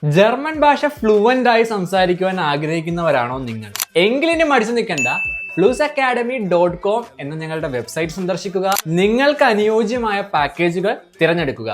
German ഭാഷ fluent ആയി സംസാരിക്കുവാൻ ആഗ്രഹിക്കുന്നവരാണോ നിങ്ങൾ? എങ്കിലും മടിച്ചു നിൽക്കണ്ട. FluxAcademy.com എന്ന ഞങ്ങളുടെ വെബ്സൈറ്റ് സന്ദർശിക്കുക. നിങ്ങൾക്ക് അനുയോജ്യമായ പാക്കേജുകൾ തിരഞ്ഞെടുക്കുക.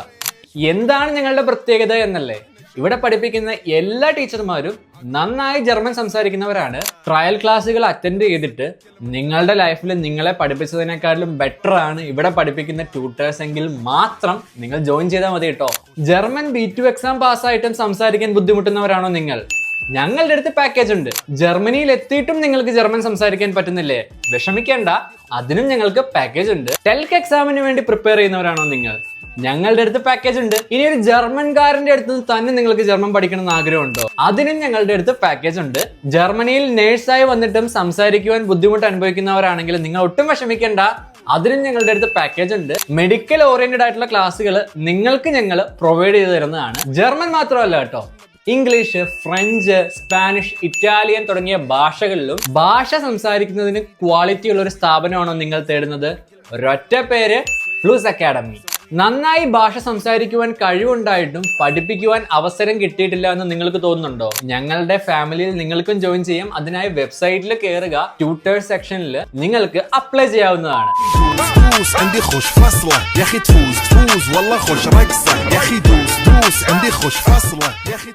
എന്താണ് ഞങ്ങളുടെ പ്രത്യേകത എന്നല്ലേ? ഇവിടെ പഠിപ്പിക്കുന്ന എല്ലാ ടീച്ചർമാരും നന്നായി ജർമ്മൻ സംസാരിക്കുന്നവരാണ്. ട്രയൽ ക്ലാസ്സുകൾ അറ്റൻഡ് ചെയ്തിട്ട് നിങ്ങളുടെ ലൈഫിൽ നിങ്ങളെ പഠിപ്പിച്ചതിനേക്കാളും ബെറ്റർ ആണ് ഇവിടെ പഠിപ്പിക്കുന്ന ട്യൂട്ടേഴ്സ് എങ്കിൽ മാത്രം നിങ്ങൾ ജോയിൻ ചെയ്താൽ മതി കേട്ടോ. ജർമ്മൻ B2 എക്സാം പാസ്സായിട്ടും സംസാരിക്കാൻ ബുദ്ധിമുട്ടുന്നവരാണോ നിങ്ങൾ? ഞങ്ങളുടെ അടുത്ത് പാക്കേജ് ഉണ്ട്. ജർമ്മനിയിൽ എത്തിയിട്ടും നിങ്ങൾക്ക് ജർമ്മൻ സംസാരിക്കാൻ പറ്റുന്നില്ലേ? വിഷമിക്കേണ്ട, അതിനും ഞങ്ങൾക്ക് പാക്കേജ് ഉണ്ട്. ടെൽക്ക് എക്സാമിന് വേണ്ടി പ്രിപ്പയർ ചെയ്യുന്നവരാണോ നിങ്ങൾ? ഞങ്ങളുടെ അടുത്ത് പാക്കേജ് ഉണ്ട്. ഇനി ഒരു ജർമ്മൻകാരന്റെ അടുത്ത് നിന്ന് തന്നെ നിങ്ങൾക്ക് ജർമ്മൻ പഠിക്കണം എന്ന് ആഗ്രഹമുണ്ടോ? അതിനും ഞങ്ങളുടെ അടുത്ത് പാക്കേജ് ഉണ്ട്. ജർമ്മനിയിൽ നേഴ്സായി വന്നിട്ടും സംസാരിക്കുവാൻ ബുദ്ധിമുട്ട് അനുഭവിക്കുന്നവരാണെങ്കിൽ നിങ്ങൾ ഒട്ടും വിഷമിക്കേണ്ട, അതിനും ഞങ്ങളുടെ അടുത്ത് പാക്കേജ് ഉണ്ട്. മെഡിക്കൽ ഓറിയന്റഡ് ആയിട്ടുള്ള ക്ലാസ്സുകൾ നിങ്ങൾക്ക് ഞങ്ങൾ പ്രൊവൈഡ് ചെയ്തു തരുന്നതാണ്. ജർമ്മൻ മാത്രമല്ല കേട്ടോ, ഇംഗ്ലീഷ്, ഫ്രഞ്ച്, സ്പാനിഷ്, ഇറ്റാലിയൻ തുടങ്ങിയ ഭാഷകളിലും ഭാഷ സംസാരിക്കുന്നതിന് ക്വാളിറ്റി ഉള്ള ഒരു സ്ഥാപനമാണോ നിങ്ങൾ തേടുന്നത്? ഒരൊറ്റ പേര്, ഫ്ലൂസ് അക്കാഡമി. നന്നായി ഭാഷ സംസാരിക്കുവാൻ കഴിവുണ്ടായിട്ടും പഠിപ്പിക്കുവാൻ അവസരം കിട്ടിയിട്ടില്ല എന്ന് നിങ്ങൾക്ക് തോന്നുന്നുണ്ടോ? ഞങ്ങളുടെ ഫാമിലിയിൽ നിങ്ങൾക്കും ജോയിൻ ചെയ്യാം. അതിനായി വെബ്സൈറ്റിൽ കയറുക. ട്യൂട്ടേഴ്സ് സെക്ഷനിൽ നിങ്ങൾക്ക് അപ്ലൈ ചെയ്യാവുന്നതാണ്. عندي خوش فصلة يا اخي تفوز والله خوش رقصة يا اخي دوس عندي خوش فصلة يا اخي